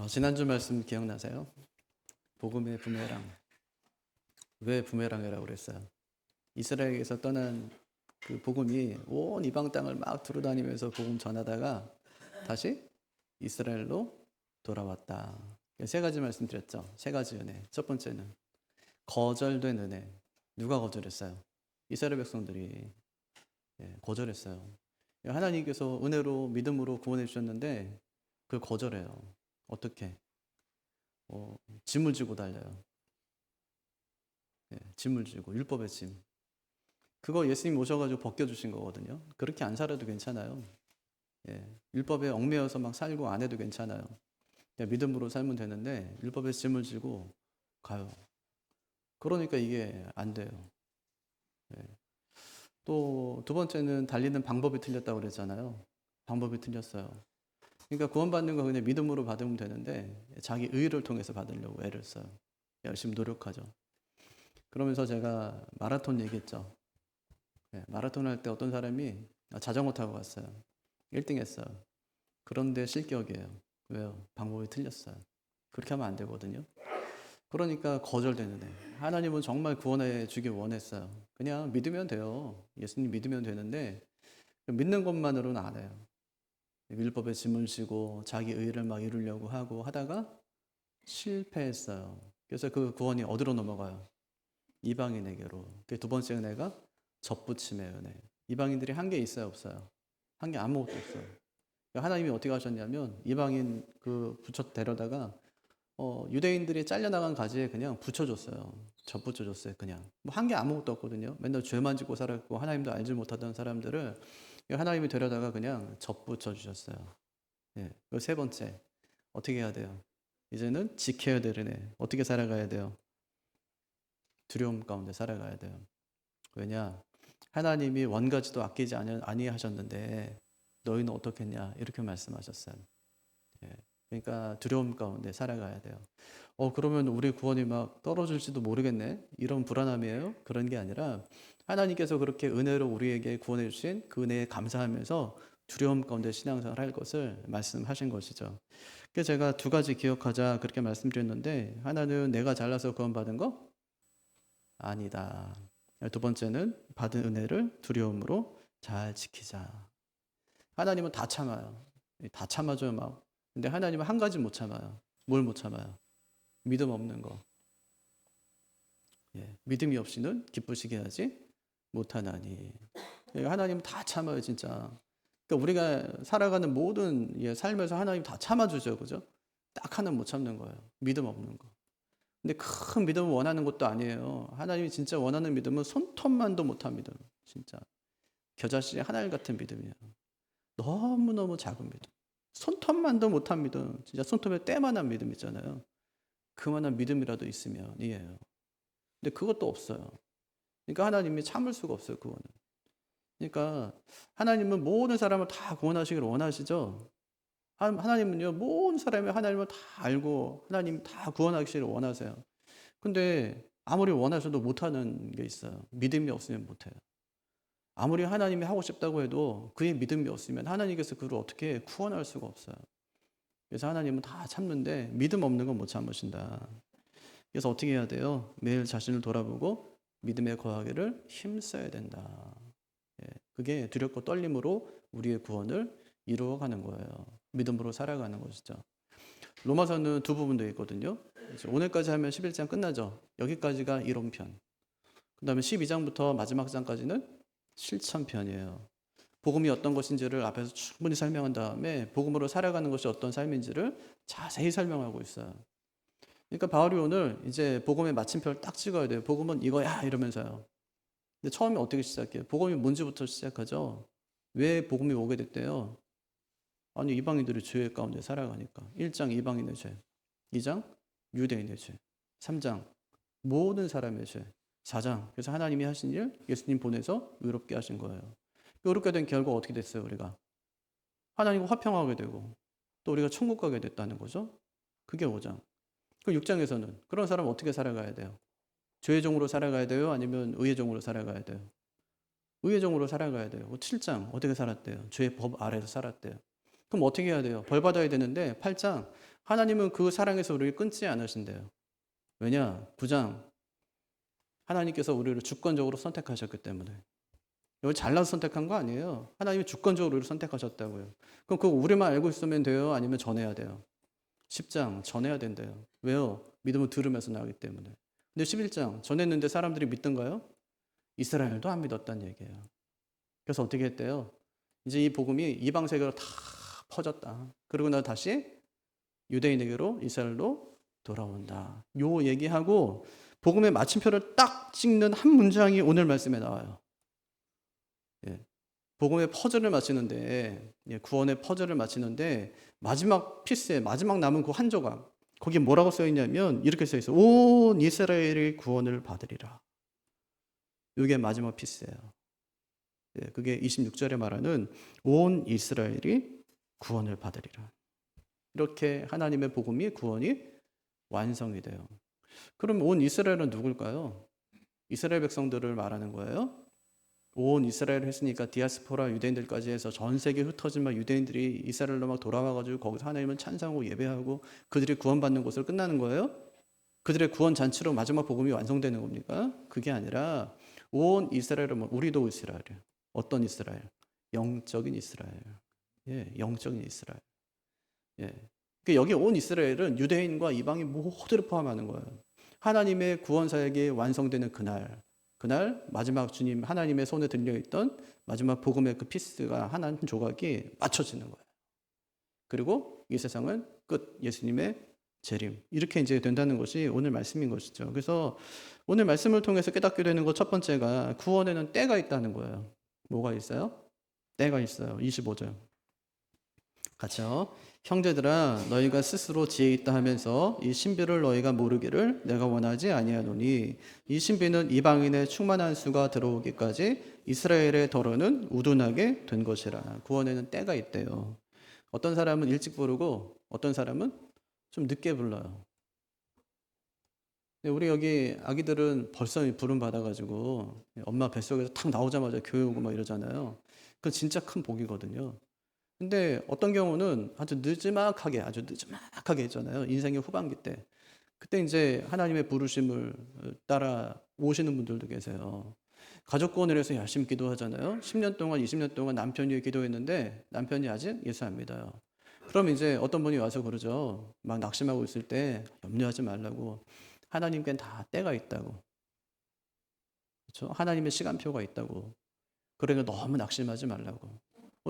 지난주 말씀 기억나세요? 복음의 부메랑. 왜 부메랑이라고 그랬어요? 이스라엘에서 떠난 그 복음이 온 이방 땅을 막 두루다니면서 복음 전하다가 다시 이스라엘로 돌아왔다. 세 가지 말씀드렸죠. 세 가지 은혜. 첫 번째는 거절된 은혜. 누가 거절했어요? 이스라엘 백성들이 거절했어요. 하나님께서 은혜로 믿음으로 구원해 주셨는데 그걸 거절해요. 어떻게? 짐을 지고 달려요. 짐을 지고 율법의 짐. 그거 예수님 오셔가지고 벗겨주신 거거든요. 그렇게 안 살아도 괜찮아요. 율법에 얽매여서 막 살고 안 해도 괜찮아요. 그냥 믿음으로 살면 되는데 율법의 짐을 지고 가요. 그러니까 이게 안 돼요. 또 두 번째는 달리는 방법이 틀렸다고 그랬잖아요. 방법이 틀렸어요. 그러니까 구원받는 거 그냥 믿음으로 받으면 되는데 자기 의를 통해서 받으려고 애를 써요. 열심히 노력하죠. 그러면서 제가 마라톤 얘기했죠. 마라톤 할 때 어떤 사람이 자전거 타고 갔어요. 1등 했어요. 그런데 실격이에요. 왜요? 방법이 틀렸어요. 그렇게 하면 안 되거든요. 그러니까 거절되는 애. 하나님은 정말 구원해 주길 원했어요. 그냥 믿으면 돼요. 예수님 믿으면 되는데 믿는 것만으로는 안 해요. 율법에 짐을 지고 자기 의를 막 이루려고 하고 하다가 실패했어요. 그래서 그 구원이 어디로 넘어가요? 이방인에게로. 두 번째 은혜가 접붙임의 은혜. 이방인들이 한 게 있어요, 없어요? 한 게 아무것도 없어요. 하나님이 어떻게 하셨냐면 이방인 그 붙여 데려다가 유대인들이 잘려나간 가지에 그냥 붙여줬어요. 접붙여줬어요, 그냥. 뭐 한 게 아무것도 없거든요. 맨날 죄만 짓고 살았고 하나님도 알지 못하던 사람들을 하나님이 데려다가 그냥 접붙여 주셨어요. 세 번째, 어떻게 해야 돼요? 이제는 지켜야 되는 어떻게 살아가야 돼요? 두려움 가운데 살아가야 돼요. 왜냐? 하나님이 원가지도 아끼지 아니하셨는데 너희는 어떻겠냐? 이렇게 말씀하셨어요. 그러니까 두려움 가운데 살아가야 돼요. 그러면 우리 구원이 막 떨어질지도 모르겠네? 이런 불안함이에요? 그런 게 아니라 하나님께서 그렇게 은혜로 우리에게 구원해 주신 그 은혜에 감사하면서 두려움 가운데 신앙생활 할 것을 말씀하신 것이죠. 그래서 제가 두 가지 기억하자 그렇게 말씀드렸는데 하나는 내가 잘나서 구원받은 거? 아니다. 두 번째는 받은 은혜를 두려움으로 잘 지키자. 하나님은 다 참아요. 다 참아줘요, 막. 근데 하나님은 한 가지 못 참아요. 뭘 못 참아요? 믿음 없는 거. 믿음이 없이는 기쁘시게 하지 못하나니. 하나님은 다 참아요, 진짜. 그러니까 우리가 살아가는 모든 삶에서 하나님 다 참아주죠, 그죠? 딱 하나 못 참는 거예요. 믿음 없는 거. 근데 큰 믿음을 원하는 것도 아니에요. 하나님이 진짜 원하는 믿음은 손톱만도 못한 믿음. 진짜. 겨자씨의 하늘 같은 믿음이에요. 너무너무 작은 믿음. 손톱만도 못한 믿음. 진짜 손톱에 때만한 믿음 있잖아요. 그만한 믿음이라도 있으면이에요. 근데 그것도 없어요. 그러니까 하나님이 참을 수가 없어요, 그거는. 그러니까 하나님은 모든 사람을 다 구원하시기를 원하시죠. 하나님은요, 모든 사람이 하나님을 다 알고 하나님 다 구원하시기를 원하세요. 근데 아무리 원하셔도 못하는 게 있어요. 믿음이 없으면 못해요. 아무리 하나님이 하고 싶다고 해도 그의 믿음이 없으면 하나님께서 그를 어떻게 구원할 수가 없어요. 그래서 하나님은 다 참는데 믿음 없는 건 못 참으신다. 그래서 어떻게 해야 돼요? 매일 자신을 돌아보고 믿음에 거하기를 힘써야 된다. 그게 두렵고 떨림으로 우리의 구원을 이루어가는 거예요. 믿음으로 살아가는 것이죠. 로마서는 두 부분 되어 있거든요. 오늘까지 하면 11장 끝나죠. 여기까지가 이론편. 그 다음에 12장부터 마지막 장까지는 실천편이에요. 복음이 어떤 것인지를 앞에서 충분히 설명한 다음에 복음으로 살아가는 것이 어떤 삶인지를 자세히 설명하고 있어요. 그러니까 바울이 오늘 이제 복음의 마침표를 딱 찍어야 돼요. 복음은 이거야 이러면서요. 근데 처음에 어떻게 시작해요? 복음이 뭔지부터 시작하죠. 왜 복음이 오게 됐대요? 아니 이방인들이 죄 가운데 살아가니까. 1장 이방인의 죄, 2장 유대인의 죄, 3장 모든 사람의 죄, 4장 그래서 하나님이 하신 일 예수님 보내서 의롭게 하신 거예요. 의롭게 된 결과 어떻게 됐어요? 우리가 하나님과 화평하게 되고 또 우리가 천국 가게 됐다는 거죠. 그게 5장. 그 6장에서는 그런 사람 어떻게 살아가야 돼요? 죄의 종으로 살아가야 돼요? 아니면 의의 종으로 살아가야 돼요? 의의 종으로 살아가야 돼요. 7장 어떻게 살았대요? 죄의 법 아래에서 살았대요. 그럼 어떻게 해야 돼요? 벌 받아야 되는데 8장 하나님은 그 사랑에서 우리를 끊지 않으신대요. 왜냐? 9장 하나님께서 우리를 주권적으로 선택하셨기 때문에. 이거 잘나서 선택한 거 아니에요. 하나님이 주권적으로 우리를 선택하셨다고요. 그럼 그거 우리만 알고 있으면 돼요? 아니면 전해야 돼요? 10장 전해야 된대요. 왜요? 믿음은 들으면서 나오기 때문에. 근데 11장 전했는데 사람들이 믿던가요? 이스라엘도 안 믿었다는 얘기예요. 그래서 어떻게 했대요? 이제 이 복음이 이방 세계로 다 퍼졌다. 그리고 나 다시 유대인에게로 이스라엘로 돌아온다. 요 얘기하고 복음의 마침표를 딱 찍는 한 문장이 오늘 말씀에 나와요. 예. 복음의 퍼즐을 맞추는데, 구원의 퍼즐을 맞추는데 마지막 피스에 마지막 남은 그 한 조각, 거기에 뭐라고 써 있냐면 이렇게 써 있어요. 온 이스라엘이 구원을 받으리라. 이게 마지막 피스예요. 예, 그게 26절에 말하는 온 이스라엘이 구원을 받으리라. 이렇게 하나님의 복음이 구원이 완성이 돼요. 그럼 온 이스라엘은 누굴까요? 이스라엘 백성들을 말하는 거예요. 온 이스라엘을 했으니까 디아스포라 유대인들까지 해서 전 세계에 흩어진 막 유대인들이 이스라엘로 막 돌아와가지고 거기서 하나님을 찬송하고 예배하고 그들이 구원받는 곳으로 끝나는 거예요? 그들의 구원 잔치로 마지막 복음이 완성되는 겁니까? 그게 아니라 온 이스라엘은 우리도 이스라엘이에요. 어떤 이스라엘? 영적인 이스라엘. 예, 영적인 이스라엘. 예. 그러니까 여기 온 이스라엘은 유대인과 이방인 모두를 포함하는 거예요. 하나님의 구원 사역이 완성되는 그날 마지막 주님 하나님의 손에 들려있던 마지막 복음의 그 피스가 하나 조각이 맞춰지는 거예요. 그리고 이 세상은 끝, 예수님의 재림. 이렇게 이제 된다는 것이 오늘 말씀인 것이죠. 그래서 오늘 말씀을 통해서 깨닫게 되는 것 첫 번째가 구원에는 때가 있다는 거예요. 뭐가 있어요? 때가 있어요. 25절. 같이요. 형제들아 너희가 스스로 지혜 있다 하면서 이 신비를 너희가 모르기를 내가 원하지 아니하노니 이 신비는 이방인의 충만한 수가 들어오기까지 이스라엘의 더러는 우둔하게 된 것이라. 구원에는 때가 있대요. 어떤 사람은 일찍 부르고 어떤 사람은 좀 늦게 불러요. 우리 여기 아기들은 벌써 부름 받아가지고 엄마 뱃속에서 탁 나오자마자 교회 오고 막 이러잖아요. 그건 진짜 큰 복이거든요. 근데 어떤 경우는 아주 늦지막하게 있잖아요. 인생의 후반기 때. 그때 이제 하나님의 부르심을 따라 오시는 분들도 계세요. 가족구원을 해서 열심히 기도하잖아요. 10년 동안, 20년 동안 남편이 위해 기도했는데 남편이 아직 예수 안 믿어요. 그럼 이제 어떤 분이 와서 그러죠. 막 낙심하고 있을 때 염려하지 말라고. 하나님께는 다 때가 있다고. 그렇죠? 하나님의 시간표가 있다고. 그러니까 너무 낙심하지 말라고.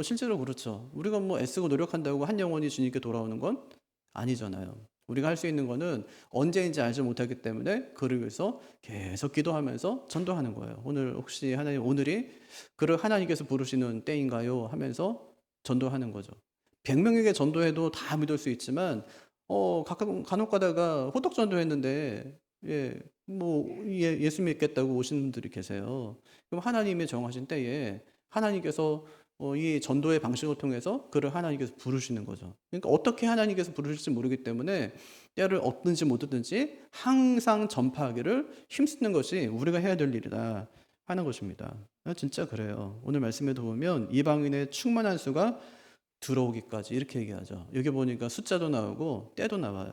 실제로 그렇죠. 우리가 뭐 애쓰고 노력한다고 한 영혼이 주님께 돌아오는 건 아니잖아요. 우리가 할 수 있는 거는 언제인지 알지 못하기 때문에 그를 위해서 계속 기도하면서 전도하는 거예요. 오늘 혹시 하나님 오늘이 그를 하나님께서 부르시는 때인가요? 하면서 전도하는 거죠. 100명에게 전도해도 다 믿을 수 있지만 간혹 가다가 호떡 전도했는데 예수 믿겠다고 오시는 분들이 계세요. 그럼 하나님의 정하신 때에 하나님께서 이 전도의 방식을 통해서 그를 하나님께서 부르시는 거죠. 그러니까 어떻게 하나님께서 부르실지 모르기 때문에 때를 얻든지 못 얻든지 항상 전파하기를 힘쓰는 것이 우리가 해야 될 일이다 하는 것입니다. 진짜 그래요. 오늘 말씀에도 보면 이방인의 충만한 수가 들어오기까지 이렇게 얘기하죠. 여기 보니까 숫자도 나오고 때도 나와요.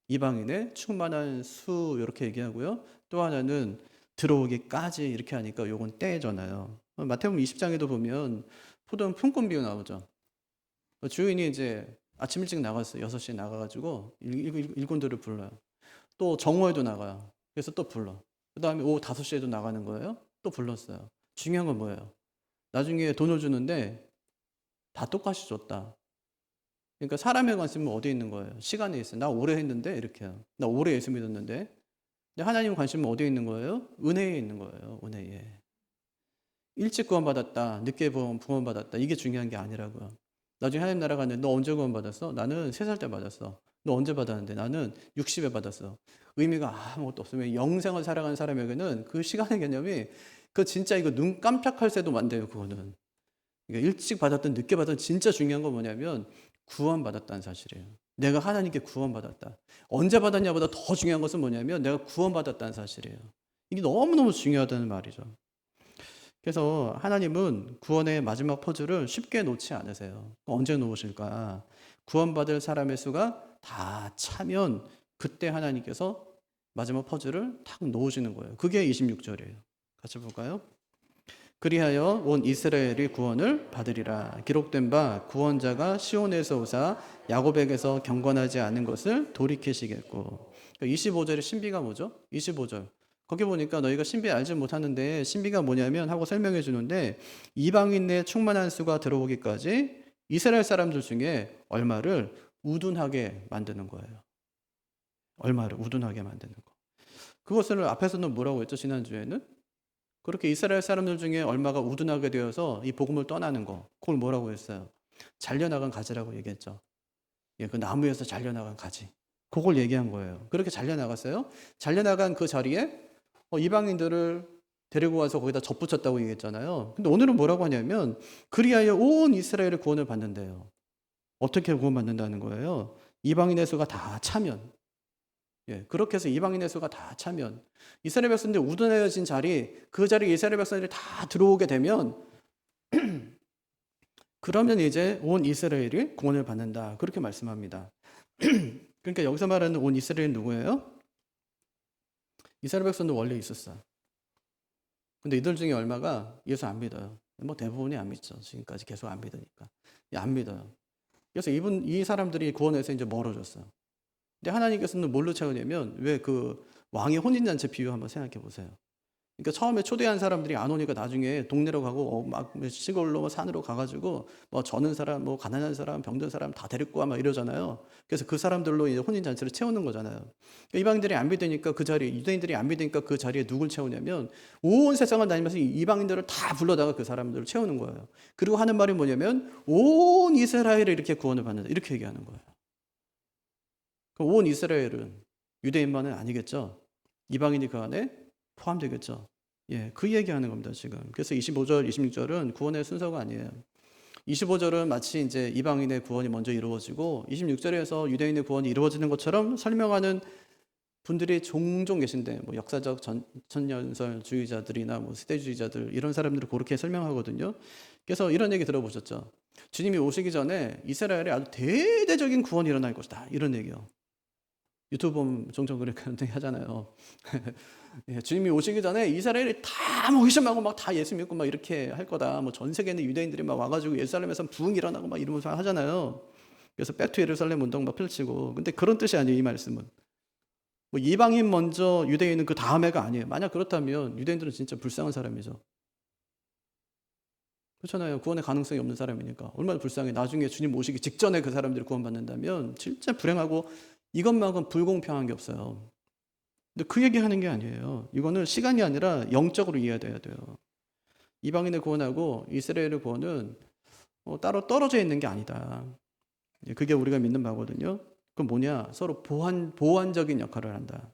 이방인의 충만한 수 이렇게 얘기하고요. 또 하나는 들어오기까지 이렇게 하니까 요건 때잖아요. 마태복음 20장에도 보면 포도원 품꾼비유 나오죠. 주인이 이제 아침 일찍 나갔어요. 6시에 나가가지고 일꾼들을 불러요. 또 정오에도 나가요. 그래서 또 불러. 그 다음에 오후 5시에도 나가는 거예요. 또 불렀어요. 중요한 건 뭐예요? 나중에 돈을 주는데 다 똑같이 줬다. 그러니까 사람의 관심은 어디에 있는 거예요? 시간에 있어요. 나 오래 했는데 이렇게요. 나 오래 예수 믿었는데. 근데 하나님 관심은 어디에 있는 거예요? 은혜에 있는 거예요. 은혜에. 일찍 구원받았다. 늦게 구원받았다. 이게 중요한 게 아니라고요. 나중에 하나님 나라 갔는데 너 언제 구원받았어? 나는 3살 때 받았어. 너 언제 받았는데? 나는 60에 받았어. 의미가 아무것도 없으면 영생을 살아가는 사람에게는 그 시간의 개념이 그 진짜 이거 눈 깜짝할 새도 안 돼요. 그거는. 그러니까 일찍 받았든 늦게 받았든 진짜 중요한 건 뭐냐면 구원받았다는 사실이에요. 내가 하나님께 구원받았다. 언제 받았냐보다 더 중요한 것은 뭐냐면 내가 구원받았다는 사실이에요. 이게 너무너무 중요하다는 말이죠. 그래서 하나님은 구원의 마지막 퍼즐을 쉽게 놓지 않으세요. 언제 놓으실까? 구원받을 사람의 수가 다 차면 그때 하나님께서 마지막 퍼즐을 탁 놓으시는 거예요. 그게 26절이에요. 같이 볼까요? 그리하여 온 이스라엘이 구원을 받으리라. 기록된 바 구원자가 시온에서 오사 야곱에게서 경건하지 않은 것을 돌이키시겠고. 25절의 신비가 뭐죠? 25절. 거기 보니까 너희가 신비 알지 못하는데 신비가 뭐냐면 하고 설명해 주는데 이방인의 충만한 수가 들어오기까지 이스라엘 사람들 중에 얼마를 우둔하게 만드는 거예요. 얼마를 우둔하게 만드는 거. 그것을 앞에서는 뭐라고 했죠? 지난주에는? 그렇게 이스라엘 사람들 중에 얼마가 우둔하게 되어서 이 복음을 떠나는 거. 그걸 뭐라고 했어요? 잘려나간 가지라고 얘기했죠. 예, 그 나무에서 잘려나간 가지. 그걸 얘기한 거예요. 그렇게 잘려나갔어요. 잘려나간 그 자리에 이방인들을 데리고 와서 거기다 접붙였다고 얘기했잖아요. 근데 오늘은 뭐라고 하냐면 그리하여 온 이스라엘의 구원을 받는데요. 어떻게 구원받는다는 거예요? 이방인의 수가 다 차면. 예, 그렇게 해서 이방인의 수가 다 차면 이스라엘 백성들이 우둔해진 자리, 그 자리에 이스라엘 백성들이 다 들어오게 되면 그러면 이제 온 이스라엘이 구원을 받는다. 그렇게 말씀합니다. 그러니까 여기서 말하는 온 이스라엘은 누구예요? 이스라엘 백성도 원래 있었어. 근데 이들 중에 얼마가 예수 안 믿어요. 뭐 대부분이 안 믿죠. 지금까지 계속 안 믿으니까. 안 믿어요. 그래서 이 사람들이 구원에서 이제 멀어졌어요. 근데 하나님께서는 뭘로 채우냐면 왜 그 왕의 혼인잔치 비유 한번 생각해 보세요. 그러니까 처음에 초대한 사람들이 안 오니까 나중에 동네로 가고 막 시골로 산으로 가가지고 뭐 저는 사람, 뭐 가난한 사람, 병든 사람 다 데리고 와 막 이러잖아요. 그래서 그 사람들로 이제 혼인잔치를 채우는 거잖아요. 그러니까 이방인들이 안 믿으니까 그 자리에 유대인들이 안 믿으니까 그 자리에 누굴 채우냐면 온 세상을 다니면서 이방인들을 다 불러다가 그 사람들을 채우는 거예요. 그리고 하는 말이 뭐냐면 온 이스라엘을 이렇게 구원을 받는다 이렇게 얘기하는 거예요. 온 이스라엘은 유대인만은 아니겠죠. 이방인이 그 안에 포함되겠죠. 예, 그 얘기하는 겁니다, 지금. 그래서 25절, 26절은 구원의 순서가 아니에요. 25절은 마치 이제 이방인의 구원이 먼저 이루어지고 26절에서 유대인의 구원이 이루어지는 것처럼 설명하는 분들이 종종 계신데 뭐 역사적 천년설주의자들이나 뭐 시대주의자들 이런 사람들을 그렇게 설명하거든요. 그래서 이런 얘기 들어보셨죠? 주님이 오시기 전에 이스라엘에 아주 대대적인 구원이 일어날 것이다. 이런 얘기요. 유튜브 보면 종종 그렇게 하잖아요. 예, 주님이 오시기 전에 이스라엘이 다 의심하고 막 다 예수 믿고 막 이렇게 할 거다. 뭐 전 세계 있는 유대인들이 막 와가지고 예루살렘에서 부흥 일어나고 막 이러면서 하잖아요. 그래서 백투 예루살렘 운동 막 펼치고. 근데 그런 뜻이 아니에요, 이 말씀은. 뭐 이방인 먼저 유대인은 그 다음에가 아니에요. 만약 그렇다면 유대인들은 진짜 불쌍한 사람이죠. 그렇잖아요. 구원의 가능성이 없는 사람이니까. 얼마나 불쌍해. 나중에 주님 오시기 직전에 그 사람들이 구원받는다면 진짜 불행하고 이것만큼 불공평한 게 없어요. 근데 그 얘기하는 게 아니에요. 이거는 시간이 아니라 영적으로 이해돼야 돼요. 이방인을 구원하고 이스라엘의 구원은 따로 떨어져 있는 게 아니다. 그게 우리가 믿는 바거든요. 그건 뭐냐? 서로 보완적인 역할을 한다.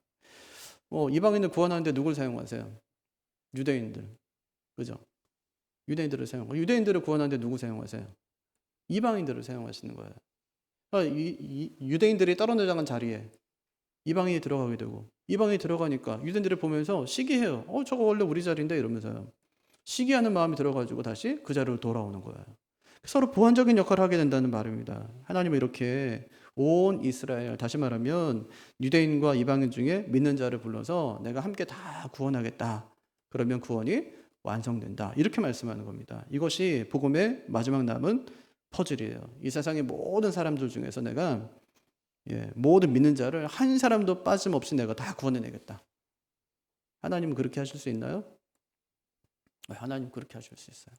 이방인을 구원하는데 누굴 사용하세요? 유대인들. 그죠? 유대인들을 사용하고 유대인들을 구원하는데 누구 사용하세요? 이방인들을 사용하시는 거예요. 그러니까 유대인들이 떨어져나간 자리에 이방인이 들어가게 되고 이방인이 들어가니까 유대인들을 보면서 시기해요. 저거 원래 우리 자리인데 이러면서요. 시기하는 마음이 들어가지고 다시 그 자리로 돌아오는 거예요. 서로 보완적인 역할을 하게 된다는 말입니다. 하나님은 이렇게 온 이스라엘, 다시 말하면 유대인과 이방인 중에 믿는 자를 불러서 내가 함께 다 구원하겠다. 그러면 구원이 완성된다. 이렇게 말씀하는 겁니다. 이것이 복음의 마지막 남은 퍼즐이에요. 이 세상의 모든 사람들 중에서 내가 모든 믿는 자를 한 사람도 빠짐없이 내가 다 구원해내겠다. 하나님은 그렇게 하실 수 있나요? 하나님 그렇게 하실 수 있어요.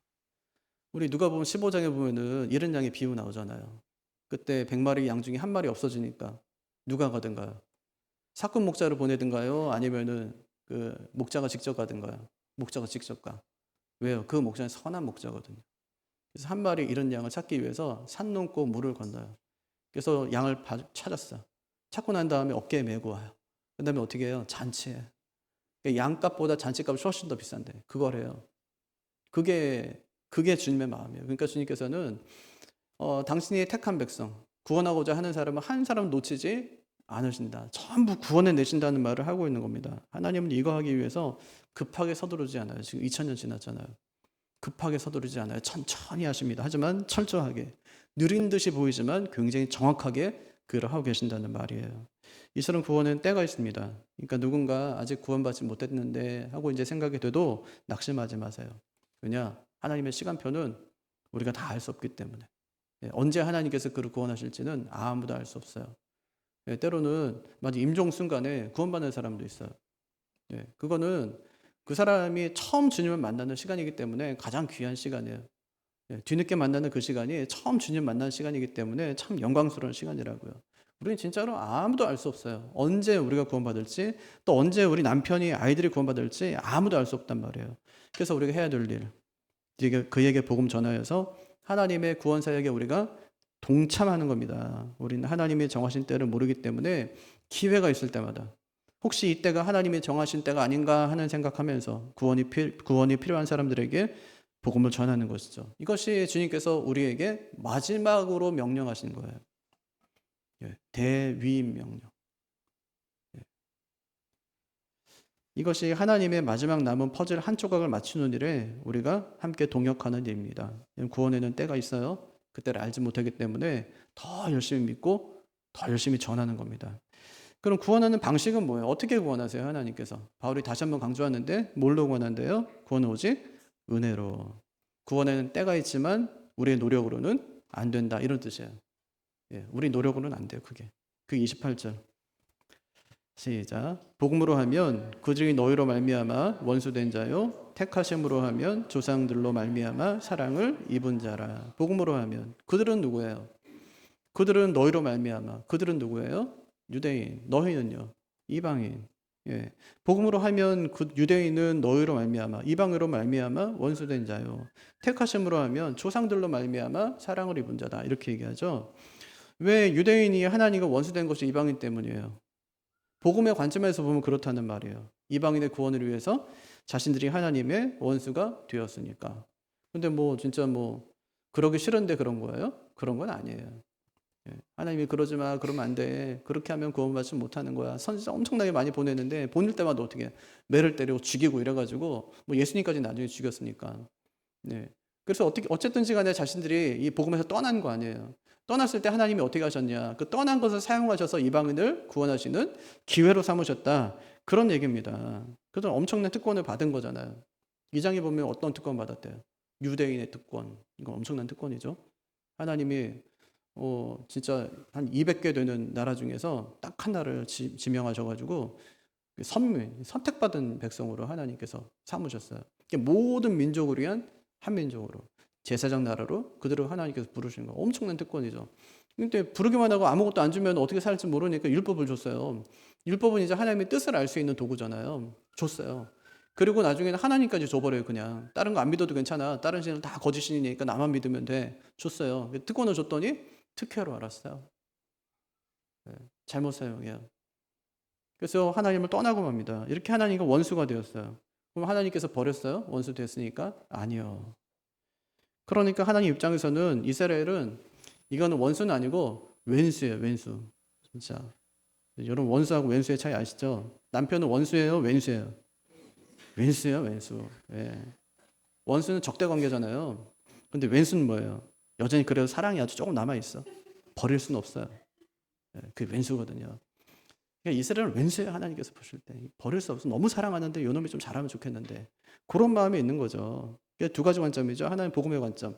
우리 누가복음 15장에 보면은 잃은 양의 비유 나오잖아요. 그때 100마리 양 중에 한 마리 없어지니까 누가 가든가요? 사건 목자를 보내든가요? 아니면은 그 목자가 직접 가든가요? 목자가 직접 가. 왜요? 그 목자는 선한 목자거든요. 그래서 한 마리 잃은 양을 찾기 위해서 산 넘고 물을 건너요. 그래서 양을 찾았어. 찾고 난 다음에 어깨에 메고 와요. 그 다음에 어떻게 해요? 잔치해. 양값보다 잔치값이 훨씬 더 비싼데 그걸 해요. 그게 주님의 마음이에요. 그러니까 주님께서는 당신이 택한 백성, 구원하고자 하는 사람은 한 사람 놓치지 않으신다. 전부 구원해 내신다는 말을 하고 있는 겁니다. 하나님은 이거 하기 위해서 급하게 서두르지 않아요. 지금 2000년 지났잖아요. 급하게 서두르지 않아요. 천천히 하십니다. 하지만 철저하게 느린 듯이 보이지만 굉장히 정확하게 그를 하고 계신다는 말이에요. 이스라엘 구원은 때가 있습니다. 그러니까 누군가 아직 구원받지 못했는데 하고 이제 생각이 돼도 낙심하지 마세요. 왜냐? 하나님의 시간표는 우리가 다 알 수 없기 때문에. 언제 하나님께서 그를 구원하실지는 아무도 알 수 없어요. 때로는 마치 임종 순간에 구원받는 사람도 있어요. 그거는 그 사람이 처음 주님을 만나는 시간이기 때문에 가장 귀한 시간이에요. 뒤늦게 만나는 그 시간이 처음 주님 만나는 시간이기 때문에 참 영광스러운 시간이라고요. 우리는 진짜로 아무도 알 수 없어요. 언제 우리가 구원받을지, 또 언제 우리 남편이 아이들이 구원받을지 아무도 알 수 없단 말이에요. 그래서 우리가 해야 될 일, 그에게 복음 전하여서 하나님의 구원 사역에 우리가 동참하는 겁니다. 우리는 하나님이 정하신 때를 모르기 때문에 기회가 있을 때마다 혹시 이때가 하나님이 정하신 때가 아닌가 하는 생각하면서 구원이 필요한 사람들에게 복음을 전하는 것이죠. 이것이 주님께서 우리에게 마지막으로 명령하신 거예요. 대위임 명령. 이것이 하나님의 마지막 남은 퍼즐 한 조각을 맞추는 일에 우리가 함께 동역하는 일입니다. 구원에는 때가 있어요. 그때를 알지 못하기 때문에 더 열심히 믿고 더 열심히 전하는 겁니다. 그럼 구원하는 방식은 뭐예요? 어떻게 구원하세요? 하나님께서. 바울이 다시 한번 강조하는데 뭘로 구원한대요? 구원은 오직 은혜로. 구원에는 때가 있지만 우리의 노력으로는 안 된다. 이런 뜻이에요. 우리 노력으로는 안 돼요. 그게. 그 28절. 시작. 복음으로 하면 그들이 너희로 말미암아 원수된 자요 택하심으로 하면 조상들로 말미암아 사랑을 입은 자라. 복음으로 하면 그들은 누구예요? 그들은 너희로 말미암아. 그들은 누구예요? 유대인. 너희는요? 이방인. 복음으로 하면 그 유대인은 너희로 말미암아. 이방으로 말미암아 원수된 자요. 택하심으로 하면 조상들로 말미암아 사랑을 입은 자다. 이렇게 얘기하죠. 왜 유대인이 하나님과 원수된 것이 이방인 때문이에요. 복음의 관점에서 보면 그렇다는 말이에요. 이방인의 구원을 위해서 자신들이 하나님의 원수가 되었으니까. 근데 진짜 그러기 싫은데 그런 거예요? 그런 건 아니에요. 하나님이 그러지 마, 그러면 안 돼. 그렇게 하면 구원받지 못하는 거야. 선지자 엄청나게 많이 보내는데 보낼 때마다 어떻게 매를 때리고 죽이고 이래가지고 예수님까지 나중에 죽였으니까. 그래서 어쨌든지 간에 자신들이 이 복음에서 떠난 거 아니에요. 떠났을 때 하나님이 어떻게 하셨냐? 그 떠난 것을 사용하셔서 이방인을 구원하시는 기회로 삼으셨다. 그런 얘기입니다. 그래서 엄청난 특권을 받은 거잖아요. 2장에 보면 어떤 특권 받았대요? 유대인의 특권. 이건 엄청난 특권이죠. 하나님이 진짜 한 200개 되는 나라 중에서 딱 하나를 지명하셔가지고 선택받은 백성으로 하나님께서 삼으셨어요. 모든 민족을 위한 한 민족으로. 제사장 나라로 그들을 하나님께서 부르신 거 엄청난 특권이죠. 근데 부르기만 하고 아무것도 안 주면 어떻게 살지 모르니까 율법을 줬어요. 율법은 이제 하나님의 뜻을 알 수 있는 도구잖아요. 줬어요. 그리고 나중에는 하나님까지 줘버려요. 그냥 다른 거 안 믿어도 괜찮아. 다른 신은 다 거짓신이니까 나만 믿으면 돼. 줬어요. 특권을 줬더니 특혜로 알았어요. 잘못 사용해요. 그래서 하나님을 떠나고 맙니다. 이렇게 하나님과 원수가 되었어요. 그럼 하나님께서 버렸어요? 원수 됐으니까? 아니요. 그러니까 하나님 입장에서는 이스라엘은 이거는 원수는 아니고 왼수예요. 왼수. 진짜. 여러분 원수하고 왼수의 차이 아시죠? 남편은 원수예요? 왼수예요? 왼수예요. 왼수. 원수는 적대 관계잖아요. 근데 왼수는 뭐예요? 여전히 그래도 사랑이 아주 조금 남아있어. 버릴 수는 없어요. 그게 왼수거든요. 그러니까 이스라엘은 왼수예요. 하나님께서 보실 때. 버릴 수 없어. 너무 사랑하는데 요놈이 좀 잘하면 좋겠는데. 그런 마음이 있는 거죠. 두 가지 관점이죠. 하나는 복음의 관점.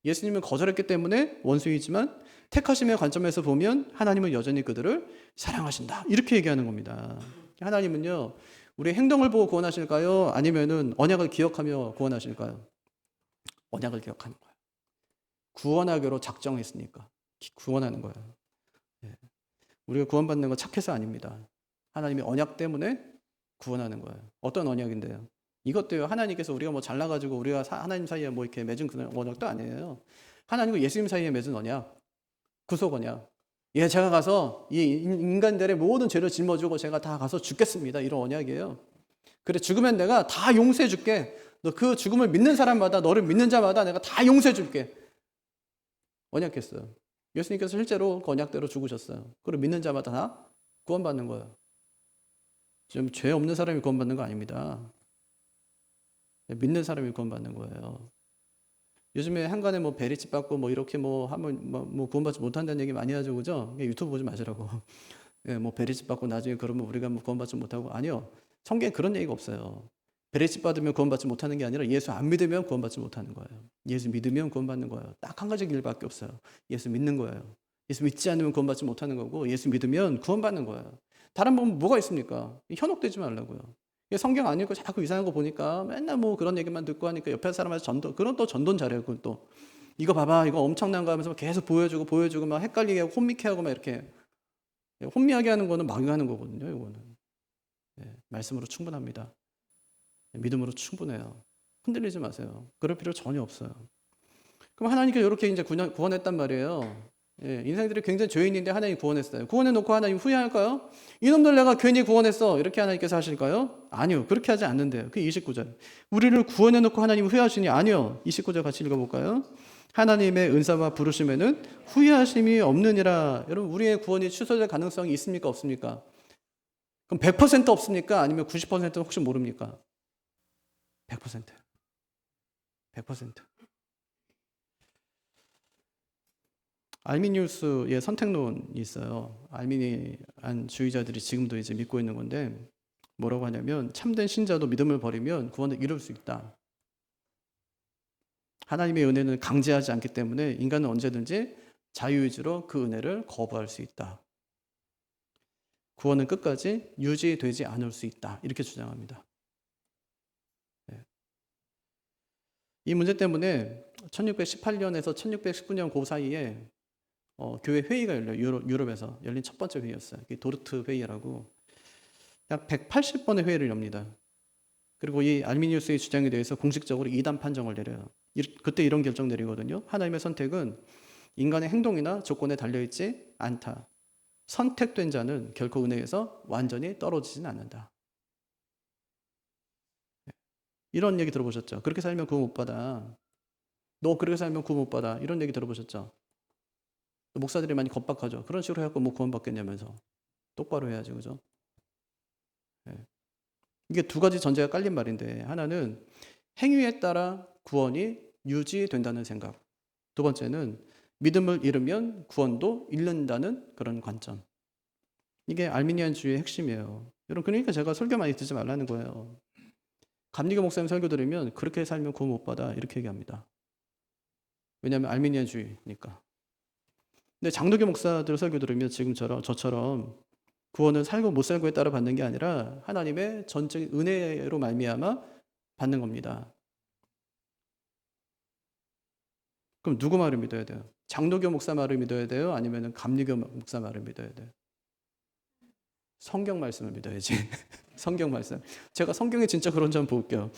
예수님은 거절했기 때문에 원수이지만 택하심의 관점에서 보면 하나님은 여전히 그들을 사랑하신다. 이렇게 얘기하는 겁니다. 하나님은요. 우리 행동을 보고 구원하실까요? 아니면은 언약을 기억하며 구원하실까요? 언약을 기억하는 거예요. 구원하기로 작정했으니까 구원하는 거예요. 우리가 구원받는 건 착해서 아닙니다. 하나님의 언약 때문에 구원하는 거예요. 어떤 언약인데요? 이것도요. 하나님께서 우리가 잘나가지고 우리가 하나님 사이에 이렇게 맺은 그런 언약도 아니에요. 하나님과 예수님 사이에 맺은 언약, 구속 언약. 제가 가서 이 인간들의 모든 죄를 짊어지고 제가 다 가서 죽겠습니다. 이런 언약이에요. 그래 죽으면 내가 다 용서해 줄게. 너 그 죽음을 믿는 사람마다 너를 믿는 자마다 내가 다 용서해 줄게. 언약했어요. 예수님께서 실제로 그 언약대로 죽으셨어요. 그리고 믿는 자마다 다 구원받는 거예요. 지금 죄 없는 사람이 구원받는 거 아닙니다. 믿는 사람이 구원받는 거예요. 요즘에 한간에 뭐 베리집 받고 뭐 이렇게 뭐 하면 뭐 구원받지 못한다는 얘기 많이 하죠, 그죠? 유튜브 보지 마시라고. 예, 뭐 베리집 받고 나중에 그러면 우리가 뭐 구원받지 못하고 아니요. 성경에 그런 얘기가 없어요. 베리집 받으면 구원받지 못하는 게 아니라 예수 안 믿으면 구원받지 못하는 거예요. 예수 믿으면 구원받는 거예요. 딱 한 가지 길밖에 없어요. 예수 믿는 거예요. 예수 믿지 않으면 구원받지 못하는 거고 예수 믿으면 구원받는 거예요. 다른 법 뭐가 있습니까? 현혹되지 말라고요. 성경 안 읽고 자꾸 이상한 거 보니까 맨날 뭐 그런 얘기만 듣고 하니까 옆에 사람한테 그런 또 전돈 잘해요. 그건 또 이거 봐봐, 이거 엄청난 거 하면서 계속 보여주고 막 헷갈리게 하고 혼미케 하고 막 이렇게 혼미하게 하는 거는 막용하는 거거든요. 이거는 말씀으로 충분합니다. 믿음으로 충분해요. 흔들리지 마세요. 그럴 필요 전혀 없어요. 그럼 하나님께서 이렇게 이제 구원했단 말이에요. 인생들이 굉장히 죄인인데 하나님 구원했어요. 구원해놓고 하나님 후회할까요? 이놈들 내가 괜히 구원했어. 이렇게 하나님께서 하실까요? 아니요. 그렇게 하지 않는데요. 그 29절. 우리를 구원해놓고 하나님 후회하시니? 아니요. 29절 같이 읽어볼까요? 하나님의 은사와 부르심에는 후회하심이 없느니라. 여러분, 우리의 구원이 취소될 가능성이 있습니까? 없습니까? 그럼 100% 없습니까? 아니면 90%는 혹시 모릅니까? 100%. 100%. 알미니우스의 선택론이 있어요. 알미니안 주의자들이 지금도 이제 믿고 있는 건데 뭐라고 하냐면 참된 신자도 믿음을 버리면 구원을 이룰 수 있다. 하나님의 은혜는 강제하지 않기 때문에 인간은 언제든지 자유의지로 그 은혜를 거부할 수 있다. 구원은 끝까지 유지되지 않을 수 있다. 이렇게 주장합니다. 이 문제 때문에 1618년에서 1619년 그 사이에 교회 회의가 열려요. 유럽에서 열린 첫 번째 회의였어요. 도르트 회의라고 약 180번의 회의를 엽니다. 그리고 이 알미니우스의 주장에 대해서 공식적으로 이단 판정을 내려요. 그때 이런 결정 내리거든요. 하나님의 선택은 인간의 행동이나 조건에 달려있지 않다. 선택된 자는 결코 은혜에서 완전히 떨어지진 않는다. 이런 얘기 들어보셨죠? 그렇게 살면 구원 못 받아. 너 그렇게 살면 구원 못 받아. 이런 얘기 들어보셨죠? 목사들이 많이 겁박하죠. 그런 식으로 해갖고 뭐 구원 받겠냐면서. 똑바로 해야지, 그죠? 이게 두 가지 전제가 깔린 말인데, 하나는 행위에 따라 구원이 유지된다는 생각. 두 번째는 믿음을 잃으면 구원도 잃는다는 그런 관점. 이게 알미니안주의의 핵심이에요. 여러분, 그러니까 제가 설교 많이 듣지 말라는 거예요. 감리교 목사님 설교 들으면 그렇게 살면 구원 못 받아 이렇게 얘기합니다. 왜냐하면 알미니안주의니까. 근데 장로교 목사들 설교 들으면 지금처럼 저처럼 구원은 살고 못 살고에 따라 받는 게 아니라 하나님의 전적인 은혜로 말미암아 받는 겁니다. 그럼 누구 말을 믿어야 돼요? 장로교 목사 말을 믿어야 돼요? 아니면 감리교 목사 말을 믿어야 돼요? 성경 말씀을 믿어야지. 성경 말씀. 제가 성경에 진짜 그런 점 볼게요.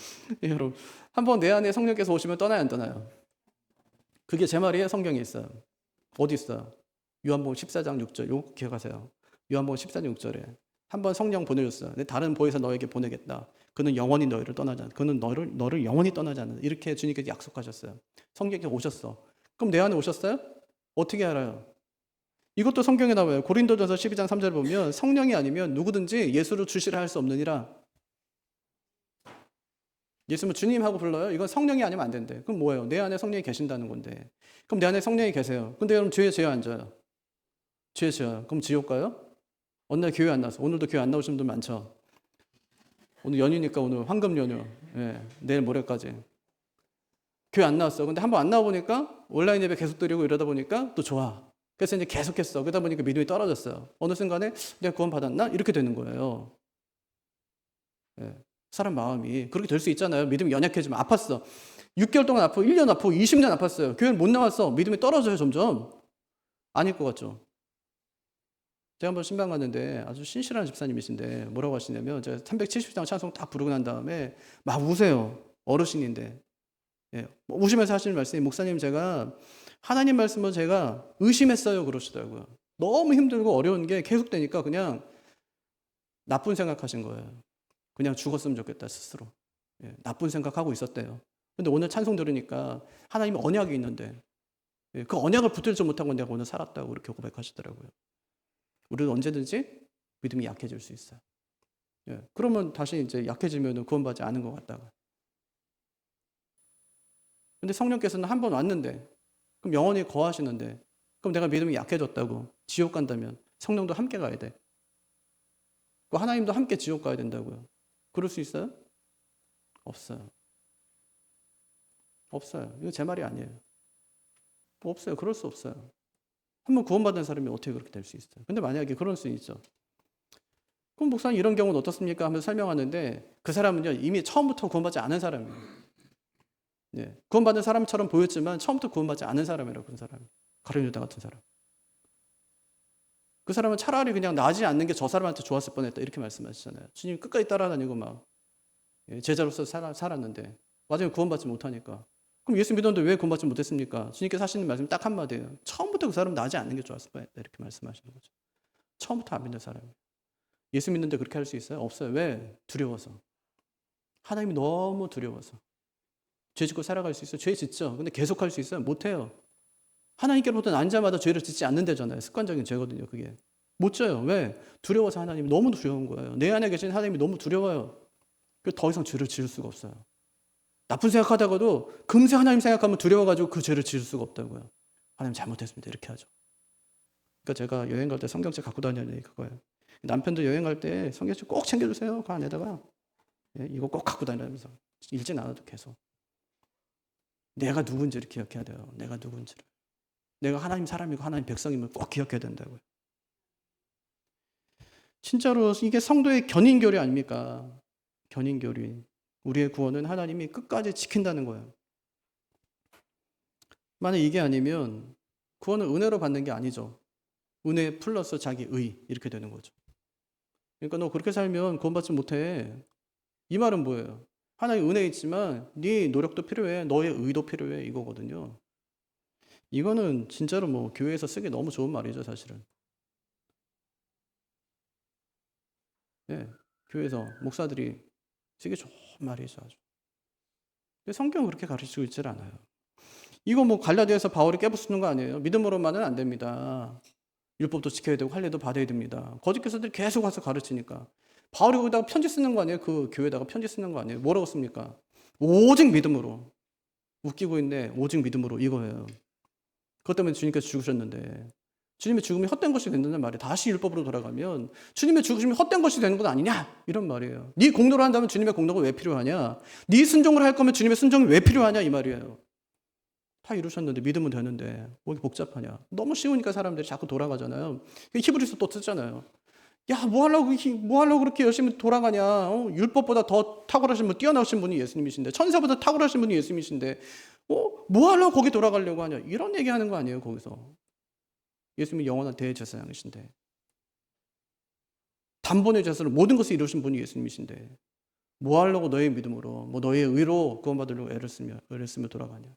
여러분, 한번 내 안에 성령께서 오시면 떠나요, 안 떠나요? 그게 제 말이에요? 성경에 있어요. 어디 있어요? 요한복음 14장 6절. 요거 기억하세요. 요한복음 14장 6절에 한번 성령 보내줬어요. 다른 보혜사 너에게 보내겠다. 그는 영원히 너희를 떠나지 않는다. 그는 너를 영원히 떠나지 않는다. 이렇게 주님께서 약속하셨어요. 성령께 오셨어. 그럼 내 안에 오셨어요? 어떻게 알아요? 이것도 성경에 나와요. 고린도전서 12장 3절 보면 성령이 아니면 누구든지 예수를 주시라 할 수 없느니라. 예수는 주님하고 불러요? 이건 성령이 아니면 안 된대. 그럼 뭐예요? 내 안에 성령이 계신다는 건데. 그럼 내 안에 성령이 계세요. 근데 여러분 죄에 죄 앉아요. 죄에 죄요. 그럼 지옥 가요? 어느 날 교회 안 나서. 오늘도 교회 안 나오시는 분들 많죠. 오늘 연휴니까 오늘 황금 연휴. 내일 모레까지. 교회 안 나왔어. 근데 한번 안 나와 보니까 온라인 예배 계속 드리고 이러다 보니까 또 좋아. 그래서 이제 계속했어. 그러다 보니까 믿음이 떨어졌어요. 어느 순간에 내가 구원 받았나? 이렇게 되는 거예요. 사람 마음이 그렇게 될 수 있잖아요. 믿음이 연약해지면 아팠어. 6개월 동안 아프고 1년 아프고 20년 아팠어요. 교회를 못 나왔어. 믿음이 떨어져요, 점점. 아닐 것 같죠? 제가 한번 신방 갔는데 아주 신실한 집사님이신데 뭐라고 하시냐면 제가 370장 찬송 딱 부르고 난 다음에 막 우세요. 어르신인데. 우시면서 하시는 말씀이 목사님 제가 하나님 말씀을 제가 의심했어요 그러시더라고요. 너무 힘들고 어려운 게 계속되니까 그냥 나쁜 생각하신 거예요. 그냥 죽었으면 좋겠다 스스로. 나쁜 생각하고 있었대요. 근데 오늘 찬송 들으니까 하나님 언약이 있는데 그 언약을 붙들지 못하고 내가 오늘 살았다고 그렇게 고백하시더라고요. 우리는 언제든지 믿음이 약해질 수 있어요. 그러면 다시 이제 약해지면 구원받지 않은 것 같다가 근데 성령께서는 한 번 왔는데, 그럼 영원히 거하시는데, 그럼 내가 믿음이 약해졌다고 지옥 간다면 성령도 함께 가야 돼. 하나님도 함께 지옥 가야 된다고요. 그럴 수 있어요? 없어요. 없어요. 이거 제 말이 아니에요. 없어요. 그럴 수 없어요. 한 번 구원받은 사람이 어떻게 그렇게 될 수 있어요? 근데 만약에 그럴 수 있죠. 그럼 목사님 이런 경우는 어떻습니까? 하면서 설명하는데 그 사람은요 이미 처음부터 구원받지 않은 사람이에요. 예, 구원받은 사람처럼 보였지만 처음부터 구원받지 않은 사람이라고. 그런 사람, 가룟 유다 같은 사람. 그 사람은 차라리 그냥 나지 않는 게 저 사람한테 좋았을 뻔했다 이렇게 말씀하시잖아요. 주님 끝까지 따라다니고 막 제자로서 살았는데 나중에 구원받지 못하니까. 그럼 예수 믿었는데 왜 구원받지 못했습니까? 주님께서 하시는 말씀 딱 한마디예요. 처음부터 그 사람 나지 않는 게 좋았을 뻔했다 이렇게 말씀하시는 거죠. 처음부터 안 믿는 사람이에요. 예수 믿는데 그렇게 할 수 있어요? 없어요. 왜? 두려워서. 하나님이 너무 두려워서. 죄 짓고 살아갈 수 있어요? 죄 짓죠. 근데 계속 할 수 있어요? 못해요. 하나님께로부터 난 자마다 죄를 짓지 않는다잖아요. 습관적인 죄거든요, 그게. 못 져요. 왜? 두려워서. 하나님이 너무 두려운 거예요. 내 안에 계신 하나님이 너무 두려워요. 그래서 더 이상 죄를 지을 수가 없어요. 나쁜 생각하다가도 금세 하나님 생각하면 두려워가지고 그 죄를 지을 수가 없다고요. 하나님 잘못했습니다. 이렇게 하죠. 그러니까 제가 여행 갈 때 성경책 갖고 다니는 얘기 그거예요. 남편도 여행 갈 때 성경책 꼭 챙겨주세요. 그 안에다가. 이거 꼭 갖고 다니면서. 읽진 않아도 계속. 내가 누군지를 기억해야 돼요. 내가 누군지를. 내가 하나님 사람이고 하나님 백성임을 꼭 기억해야 된다고요. 진짜로 이게 성도의 견인교리 아닙니까? 견인교리. 우리의 구원은 하나님이 끝까지 지킨다는 거예요. 만약 이게 아니면 구원은 은혜로 받는 게 아니죠. 은혜 플러스 자기 의 이렇게 되는 거죠. 그러니까 너 그렇게 살면 구원받지 못해. 이 말은 뭐예요? 하나님 은혜 있지만 네 노력도 필요해. 너의 의도 필요해. 이거거든요. 이거는 진짜로 뭐 교회에서 쓰기 너무 좋은 말이죠, 사실은. 예, 교회에서 목사들이 쓰기 좋은 말이죠, 아주. 근데 성경은 그렇게 가르치고 있질 않아요. 이거 뭐 갈라디아에서 바울이 깨부수는 거 아니에요? 믿음으로만은 안 됩니다. 율법도 지켜야 되고 할례도 받아야 됩니다. 거짓 교사들이 계속 와서 가르치니까. 바울이 거기다가 편지 쓰는 거 아니에요? 그 교회에다가 편지 쓰는 거 아니에요? 뭐라고 씁니까? 오직 믿음으로. 웃기고 있네. 오직 믿음으로 이거예요. 그것 때문에 주님께서 죽으셨는데 주님의 죽음이 헛된 것이 된다는 말이에요. 다시 율법으로 돌아가면 주님의 죽으심이 헛된 것이 되는 건 아니냐? 이런 말이에요. 네 공로를 한다면 주님의 공로가 왜 필요하냐? 네 순종을 할 거면 주님의 순종이 왜 필요하냐? 이 말이에요. 다 이루셨는데 믿으면 되는데 뭐 이렇게 복잡하냐? 너무 쉬우니까 사람들이 자꾸 돌아가잖아요. 히브리서 또 쓰잖아요. 야, 뭐 하려고 그렇게 열심히 돌아가냐? 율법보다 더 탁월하신 분, 뛰어나신 분이 예수님이신데, 천사보다 탁월하신 분이 예수님이신데, 뭐 하려고 거기 돌아가려고 하냐? 이런 얘기하는 거 아니에요, 거기서. 예수님이 영원한 대제사장이신데, 단번에 제사로 모든 것을 이루신 분이 예수님이신데, 뭐 하려고 너의 믿음으로, 뭐 너의 의로 구원받으려고 애를 쓰며 돌아가냐?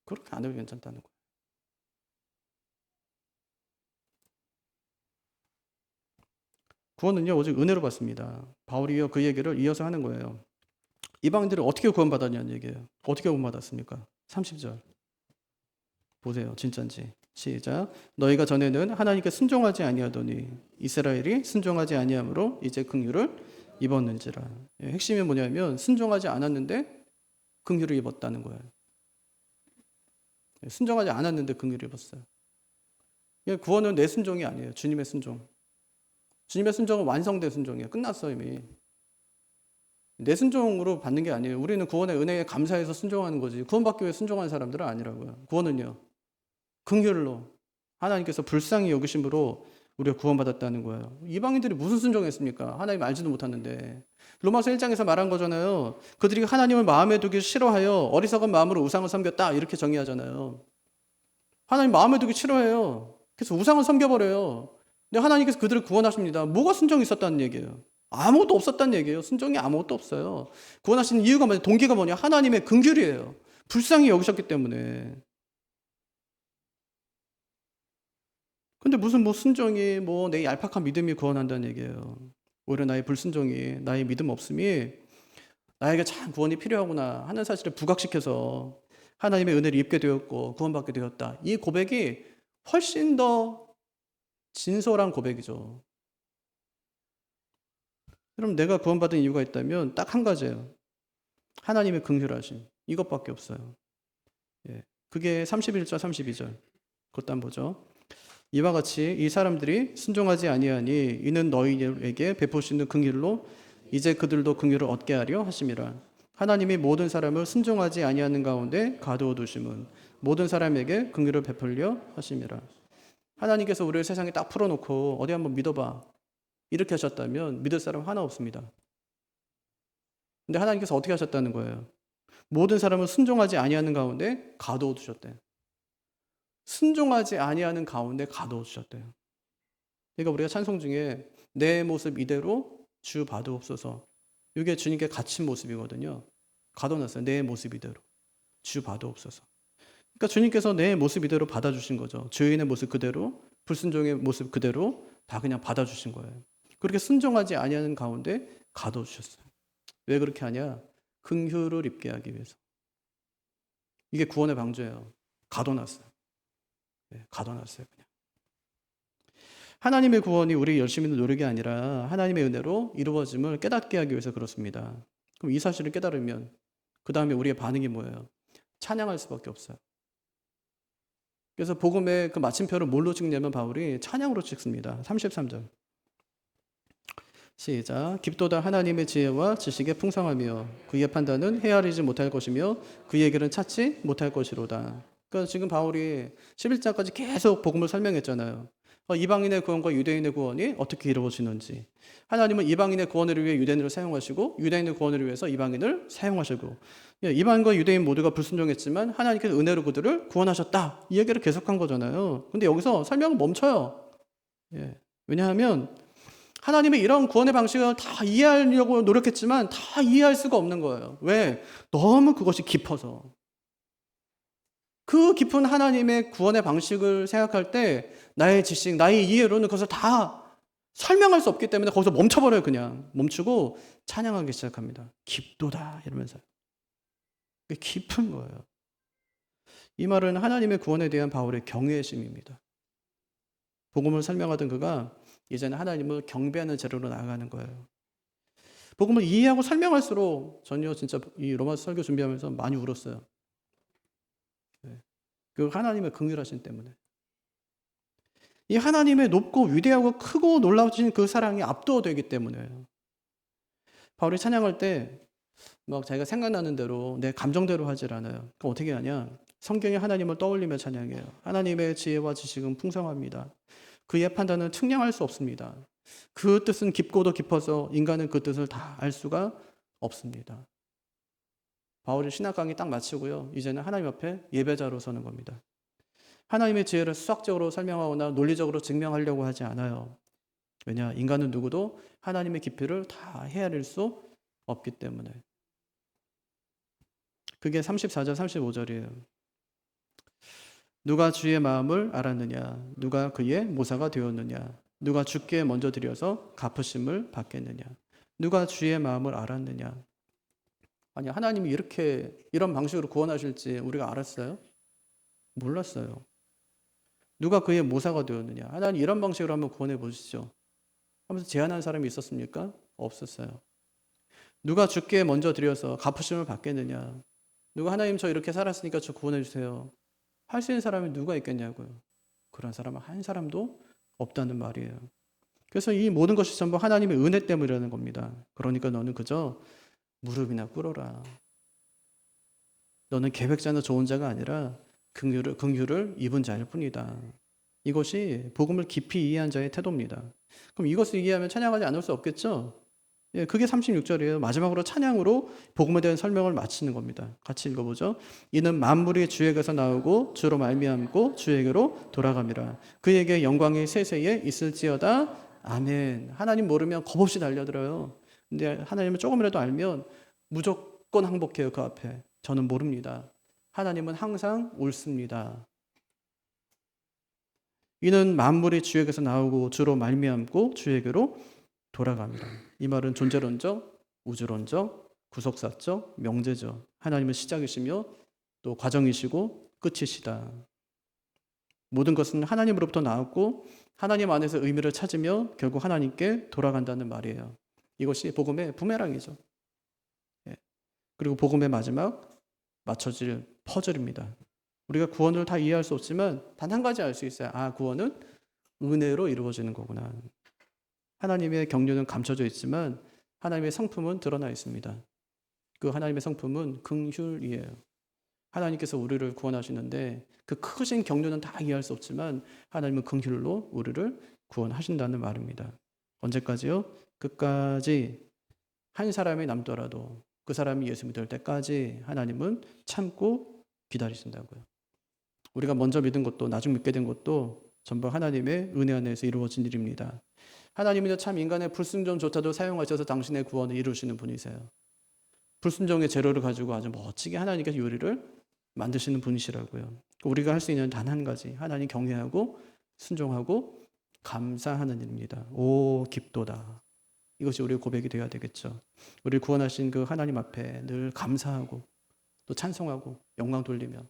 그렇게 안 해도 괜찮다는 거예요. 구원은요, 오직 은혜로 받습니다. 바울이요, 그 얘기를 이어서 하는 거예요. 이방인들이 어떻게 구원받았냐는 얘기예요. 어떻게 구원받았습니까? 30절. 보세요. 진짜인지. 시작. 너희가 전에는 하나님께 순종하지 아니하더니 이스라엘이 순종하지 아니함으로 이제 긍휼을 입었는지라. 핵심이 뭐냐면 순종하지 않았는데 긍휼을 입었다는 거예요. 순종하지 않았는데 긍휼을 입었어요. 구원은 내 순종이 아니에요. 주님의 순종. 주님의 순종은 완성된 순종이에요. 끝났어요, 이미. 내 순종으로 받는 게 아니에요. 우리는 구원의 은혜에 감사해서 순종하는 거지. 구원받기 위해 순종하는 사람들은 아니라고요. 구원은요, 긍휼로 하나님께서 불쌍히 여기심으로 우리가 구원받았다는 거예요. 이방인들이 무슨 순종했습니까? 하나님 알지도 못하는데. 로마서 1장에서 말한 거잖아요. 그들이 하나님을 마음에 두기 싫어하여 어리석은 마음으로 우상을 섬겼다 이렇게 정의하잖아요. 하나님 마음에 두기 싫어해요. 그래서 우상을 섬겨버려요. 근데 하나님께서 그들을 구원하십니다. 뭐가 순종이 있었다는 얘기예요? 아무것도 없었다는 얘기예요. 순종이 아무것도 없어요. 구원하시는 이유가 뭐냐? 동기가 뭐냐? 하나님의 긍휼이에요. 불쌍히 여기셨기 때문에. 근데 무슨 뭐 순종이 뭐 내 얄팍한 믿음이 구원한다는 얘기예요. 오히려 나의 불순종이, 나의 믿음 없음이 나에게 참 구원이 필요하구나 하는 사실을 부각시켜서 하나님의 은혜를 입게 되었고 구원받게 되었다. 이 고백이 훨씬 더 진솔한 고백이죠. 그럼 내가 구원받은 이유가 있다면 딱 한 가지예요. 하나님의 긍휼하심. 이것밖에 없어요. 예. 그게 31절, 32절. 그것도 한번 보죠. 이와 같이 이 사람들이 순종하지 아니하니 이는 너희에게 베푸시는 긍휼로 이제 그들도 긍휼을 얻게 하려 하심이라. 하나님이 모든 사람을 순종하지 아니하는 가운데 가두어 두심은 모든 사람에게 긍휼을 베풀려 하심이라. 하나님께서 우리를 세상에 딱 풀어놓고 어디 한번 믿어봐 이렇게 하셨다면 믿을 사람 하나 없습니다. 근데 하나님께서 어떻게 하셨다는 거예요? 모든 사람을 순종하지 아니하는 가운데 가두어 두셨대요. 순종하지 아니하는 가운데 가두어 두셨대요. 그러니까 우리가 찬송 중에 내 모습 이대로 주 봐두옵소서. 이게 주님께 갇힌 모습이거든요. 가둬놨어요. 내 모습 이대로 주 봐두옵소서. 그러니까 주님께서 내 모습 이대로 받아주신 거죠. 죄인의 모습 그대로, 불순종의 모습 그대로 다 그냥 받아주신 거예요. 그렇게 순종하지 아니하는 가운데 가둬 주셨어요. 왜 그렇게 하냐? 긍휼을 입게 하기 위해서. 이게 구원의 방주예요. 가둬놨어요. 네, 가둬놨어요. 그냥. 하나님의 구원이 우리 열심히 노력이 아니라 하나님의 은혜로 이루어짐을 깨닫게 하기 위해서 그렇습니다. 그럼 이 사실을 깨달으면 그 다음에 우리의 반응이 뭐예요? 찬양할 수밖에 없어요. 그래서 복음의 그 마침표를 뭘로 찍냐면 바울이 찬양으로 찍습니다. 33절. 시작. 깊도다 하나님의 지혜와 지식의 풍성하며 그의 판단은 헤아리지 못할 것이며 그의 길은 찾지 못할 것이로다. 그러니까 지금 바울이 11장까지 계속 복음을 설명했잖아요. 이방인의 구원과 유대인의 구원이 어떻게 이루어지는지. 하나님은 이방인의 구원을 위해 유대인을 사용하시고 유대인의 구원을 위해서 이방인을 사용하시고 이방인과 유대인 모두가 불순종했지만 하나님께서 은혜로 그들을 구원하셨다. 이 얘기를 계속한 거잖아요. 근데 여기서 설명은 멈춰요. 예. 왜냐하면 하나님의 이런 구원의 방식을 다 이해하려고 노력했지만 다 이해할 수가 없는 거예요. 왜? 너무 그것이 깊어서. 그 깊은 하나님의 구원의 방식을 생각할 때 나의 지식, 나의 이해로는 그것을 다 설명할 수 없기 때문에 거기서 멈춰버려요. 그냥 멈추고 찬양하기 시작합니다. 깊도다 이러면서. 깊은 거예요. 이 말은 하나님의 구원에 대한 바울의 경외심입니다. 복음을 설명하던 그가 이제는 하나님을 경배하는 자료로 나아가는 거예요. 복음을 이해하고 설명할수록 전혀 진짜 이 로마서 설교 준비하면서 많이 울었어요. 그 하나님의 긍휼하심 때문에. 이 하나님의 높고 위대하고 크고 놀라우신 그 사랑이 압도되기 때문에요. 바울이 찬양할 때 막 자기가 생각나는 대로 내 감정대로 하질 않아요. 그럼 어떻게 하냐? 성경에 하나님을 떠올리며 찬양해요. 하나님의 지혜와 지식은 풍성합니다. 그의 판단은 측량할 수 없습니다. 그 뜻은 깊고도 깊어서 인간은 그 뜻을 다 알 수가 없습니다. 바울이 신학 강의 딱 마치고요. 이제는 하나님 앞에 예배자로 서는 겁니다. 하나님의 지혜를 수학적으로 설명하거나 논리적으로 증명하려고 하지 않아요. 왜냐? 인간은 누구도 하나님의 깊이를 다 헤아릴 수 없기 때문에. 그게 34절, 35절이에요. 누가 주의 마음을 알았느냐? 누가 그의 모사가 되었느냐? 누가 주께 먼저 드려서 갚으심을 받겠느냐? 누가 주의 마음을 알았느냐? 아니, 하나님이 이런 방식으로 구원하실지 우리가 알았어요? 몰랐어요. 누가 그의 모사가 되었느냐? 하나님 이런 방식으로 한번 구원해 보시죠. 하면서 제안한 사람이 있었습니까? 없었어요. 누가 주께 먼저 드려서 갚으심을 받겠느냐? 누가 하나님 저 이렇게 살았으니까 저 구원해 주세요. 할 수 있는 사람이 누가 있겠냐고요. 그런 사람은 한 사람도 없다는 말이에요. 그래서 이 모든 것이 전부 하나님의 은혜 때문이라는 겁니다. 그러니까 너는 그저 무릎이나 꿇어라. 너는 계획자나 좋은 자가 아니라 긍휼을 입은 자일 뿐이다. 이것이 복음을 깊이 이해한 자의 태도입니다. 그럼 이것을 이해하면 찬양하지 않을 수 없겠죠? 예, 그게 36절이에요. 마지막으로 찬양으로 복음에 대한 설명을 마치는 겁니다. 같이 읽어보죠. 이는 만물이 주에게서 나오고 주로 말미암고 주에게로 돌아갑니다. 그에게 영광이 세세에 있을지어다. 아멘. 하나님 모르면 겁없이 달려들어요. 근데 하나님을 조금이라도 알면 무조건 항복해요. 그 앞에. 저는 모릅니다. 하나님은 항상 옳습니다. 이는 만물이 주에게서 나오고 주로 말미암고 주에게로 돌아갑니다. 이 말은 존재론적, 우주론적, 구속사적, 명제적. 하나님은 시작이시며 또 과정이시고 끝이시다. 모든 것은 하나님으로부터 나왔고 하나님 안에서 의미를 찾으며 결국 하나님께 돌아간다는 말이에요. 이것이 복음의 부메랑이죠. 그리고 복음의 마지막 맞춰질 퍼즐입니다. 우리가 구원을 다 이해할 수 없지만 단 한 가지 알 수 있어요. 아, 구원은 은혜로 이루어지는 거구나. 하나님의 경륜은 감춰져 있지만 하나님의 성품은 드러나 있습니다. 그 하나님의 성품은 긍휼이에요. 하나님께서 우리를 구원하시는데 그 크신 경륜은 다 이해할 수 없지만 하나님은 긍휼로 우리를 구원하신다는 말입니다. 언제까지요? 끝까지 한 사람이 남더라도 그 사람이 예수 믿을 때까지 하나님은 참고 기다리신다고요. 우리가 먼저 믿은 것도 나중 믿게 된 것도 전부 하나님의 은혜 안에서 이루어진 일입니다. 하나님은 참 인간의 불순종조차도 사용하셔서 당신의 구원을 이루시는 분이세요. 불순종의 재료를 가지고 아주 멋지게 하나님께서 요리를 만드시는 분이시라고요. 우리가 할 수 있는 단 한 가지, 하나님 경외하고 순종하고 감사하는 일입니다. 오 깊도다. 이것이 우리의 고백이 되어야 되겠죠. 우리를 구원하신 그 하나님 앞에 늘 감사하고 또 찬송하고 영광 돌리며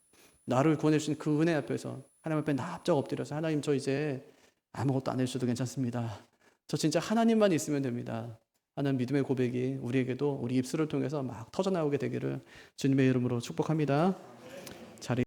나를 구원해 주신 그 은혜 앞에서 하나님 앞에 납작 엎드려서 하나님 저 이제 아무것도 안 해주셔도 괜찮습니다. 저 진짜 하나님만 있으면 됩니다. 하는 믿음의 고백이 우리에게도 우리 입술을 통해서 막 터져나오게 되기를 주님의 이름으로 축복합니다. 자리